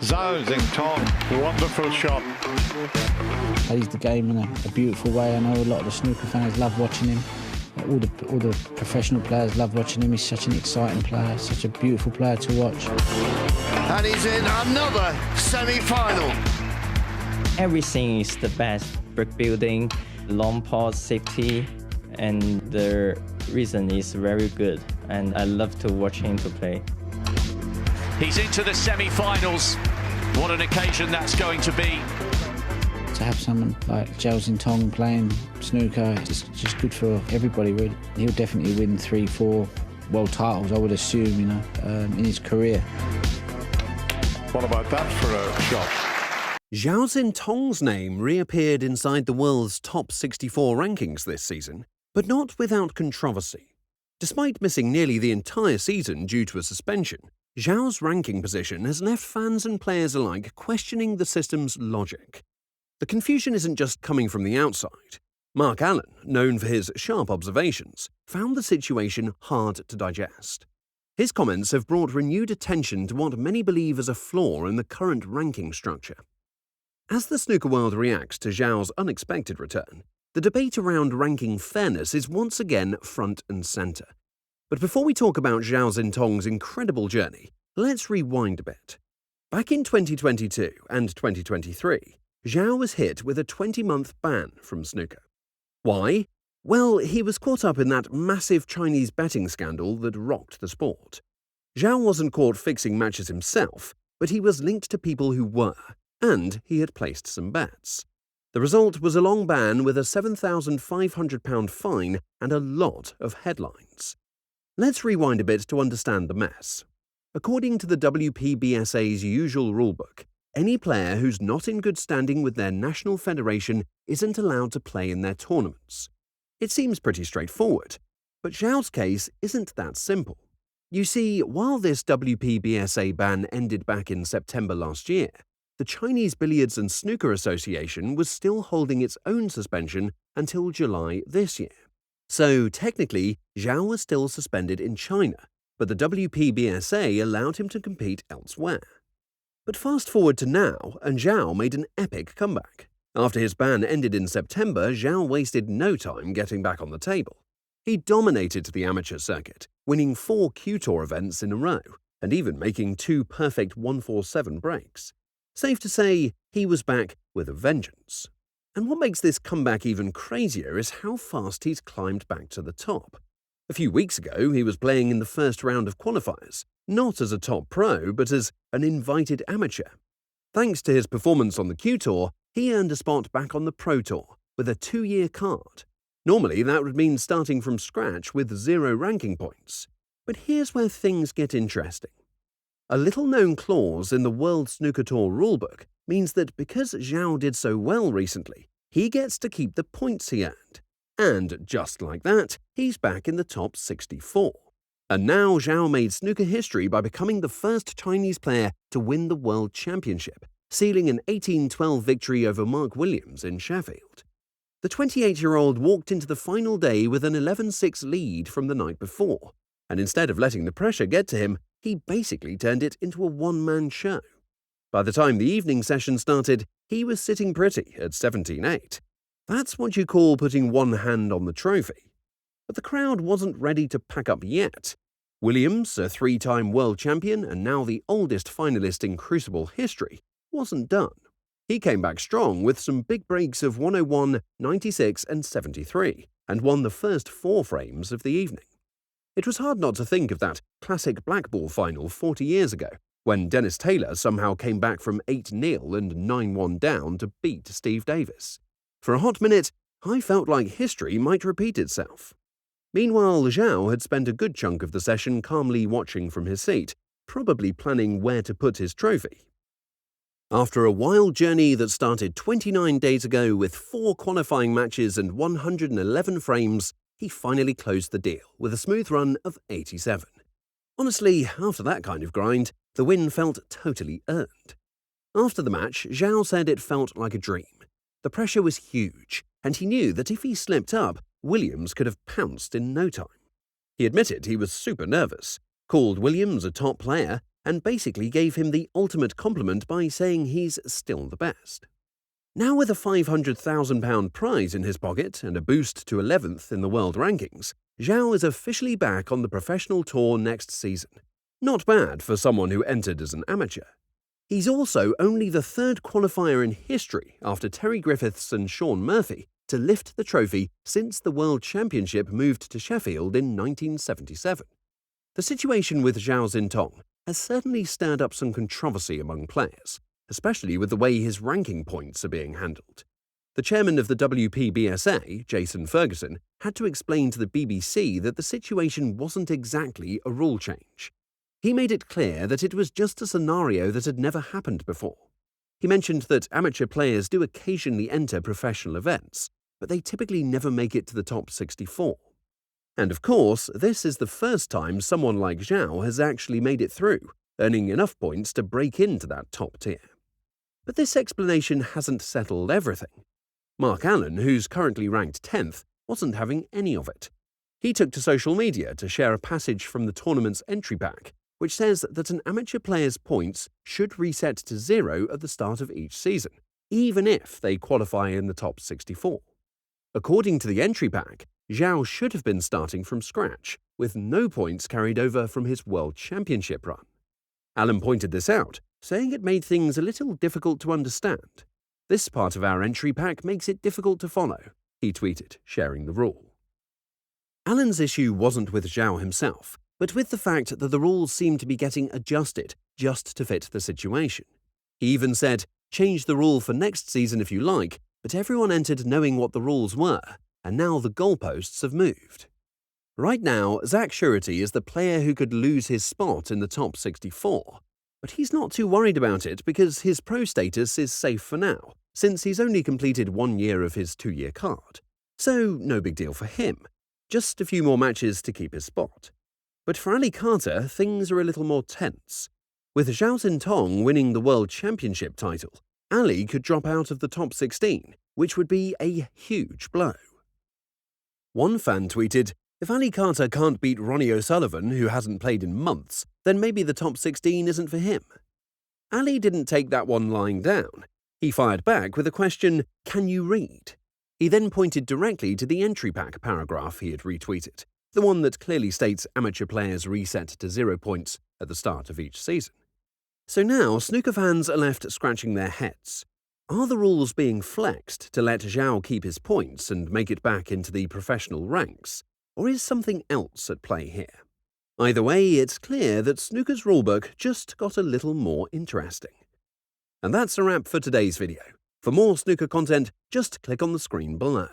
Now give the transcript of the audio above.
Xintong, wonderful shot. Plays the game in a beautiful way. I know a lot of the snooker fans love watching him. All the professional players love watching him. He's such an exciting player, such a beautiful player to watch. And he's in another semi-final. Everything is the best. Brick building, long pause, safety, and the reason is very good. And I love to watch him to play. He's into the semi-finals. What an occasion that's going to be. To have someone like Xintong playing snooker, it's just good for everybody, really. He'll definitely win 3-4 world titles, I would assume, in his career. What about that for a shot? Xintong's name reappeared inside the world's top 64 rankings this season, but not without controversy. Despite missing nearly the entire season due to a suspension, Zhao's ranking position has left fans and players alike questioning the system's logic. The confusion isn't just coming from the outside. Mark Allen, known for his sharp observations, found the situation hard to digest. His comments have brought renewed attention to what many believe is a flaw in the current ranking structure. As the snooker world reacts to Zhao's unexpected return, the debate around ranking fairness is once again front and centre. But before we talk about Xintong's incredible journey, let's rewind a bit. Back in 2022 and 2023, Zhao was hit with a 20-month ban from snooker. Why? Well, he was caught up in that massive Chinese betting scandal that rocked the sport. Zhao wasn't caught fixing matches himself, but he was linked to people who were, and he had placed some bets. The result was a long ban with a £7,500 fine and a lot of headlines. Let's rewind a bit to understand the mess. According to the WPBSA's usual rulebook, any player who's not in good standing with their national federation isn't allowed to play in their tournaments. It seems pretty straightforward, but Zhao's case isn't that simple. You see, while this WPBSA ban ended back in September last year, the Chinese Billiards and Snooker Association was still holding its own suspension until July this year. So technically, Zhao was still suspended in China, but the WPBSA allowed him to compete elsewhere. But fast forward to now, and Zhao made an epic comeback. After his ban ended in September, Zhao wasted no time getting back on the table. He dominated the amateur circuit, winning 4 Q-Tour events in a row, and even making 2 perfect 147 breaks. Safe to say, he was back with a vengeance. And what makes this comeback even crazier is how fast he's climbed back to the top. A few weeks ago, he was playing in the first round of qualifiers, not as a top pro, but as an invited amateur. Thanks to his performance on the Q-Tour, he earned a spot back on the Pro Tour with a 2-year card. Normally, that would mean starting from scratch with 0 ranking points. But here's where things get interesting. A little-known clause in the World Snooker Tour rulebook means that because Zhao did so well recently, he gets to keep the points he earned. And just like that, he's back in the top 64. And now Zhao made snooker history by becoming the first Chinese player to win the World Championship, sealing an 18-12 victory over Mark Williams in Sheffield. The 28-year-old walked into the final day with an 11-6 lead from the night before, and instead of letting the pressure get to him, he basically turned it into a one-man show. By the time the evening session started, he was sitting pretty at 17-8. That's what you call putting one hand on the trophy. But the crowd wasn't ready to pack up yet. Williams, a 3-time world champion and now the oldest finalist in Crucible history, wasn't done. He came back strong with some big breaks of 101, 96 and 73, and won the first 4 frames of the evening. It was hard not to think of that classic blackball final 40 years ago, when Dennis Taylor somehow came back from 8-0 and 9-1 down to beat Steve Davis. For a hot minute, I felt like history might repeat itself. Meanwhile, Zhao had spent a good chunk of the session calmly watching from his seat, probably planning where to put his trophy. After a wild journey that started 29 days ago with 4 qualifying matches and 111 frames, he finally closed the deal with a smooth run of 87. Honestly, after that kind of grind, the win felt totally earned. After the match, Zhao said it felt like a dream. The pressure was huge, and he knew that if he slipped up, Williams could have pounced in no time. He admitted he was super nervous, called Williams a top player, and basically gave him the ultimate compliment by saying he's still the best. Now with a £500,000 prize in his pocket and a boost to 11th in the world rankings, Zhao is officially back on the professional tour next season. Not bad for someone who entered as an amateur. He's also only the third qualifier in history after Terry Griffiths and Shaun Murphy to lift the trophy since the World Championship moved to Sheffield in 1977. The situation with Zhao Xintong has certainly stirred up some controversy among players, especially with the way his ranking points are being handled. The chairman of the WPBSA, Jason Ferguson, had to explain to the BBC that the situation wasn't exactly a rule change. He made it clear that it was just a scenario that had never happened before. He mentioned that amateur players do occasionally enter professional events, but they typically never make it to the top 64. And of course, this is the first time someone like Zhao has actually made it through, earning enough points to break into that top tier. But this explanation hasn't settled everything. Mark Allen, who's currently ranked 10th, wasn't having any of it. He took to social media to share a passage from the tournament's entry pack, which says that an amateur player's points should reset to 0 at the start of each season, even if they qualify in the top 64. According to the entry pack, Zhao should have been starting from scratch, with no points carried over from his World Championship run. Allen pointed this out, saying it made things a little difficult to understand. "This part of our entry pack makes it difficult to follow," he tweeted, sharing the rule. Allen's issue wasn't with Zhao himself, but with the fact that the rules seemed to be getting adjusted just to fit the situation. He even said, "Change the rule for next season if you like, but everyone entered knowing what the rules were, and now the goalposts have moved." Right now, Zach Surety is the player who could lose his spot in the top 64, but he's not too worried about it because his pro status is safe for now, since he's only completed 1 year of his 2-year card. So no big deal for him, just a few more matches to keep his spot. But for Ali Carter, things are a little more tense. With Zhao Xintong winning the World Championship title, Ali could drop out of the top 16, which would be a huge blow. One fan tweeted, "If Ali Carter can't beat Ronnie O'Sullivan, who hasn't played in months, then maybe the top 16 isn't for him." Ali didn't take that one lying down. He fired back with a question, "Can you read?" He then pointed directly to the entry pack paragraph he had retweeted, the one that clearly states amateur players reset to 0 points at the start of each season. So now snooker fans are left scratching their heads. Are the rules being flexed to let Zhao keep his points and make it back into the professional ranks? Or is something else at play here? Either way, it's clear that snooker's rulebook just got a little more interesting. And that's a wrap for today's video. For more snooker content, just click on the screen below.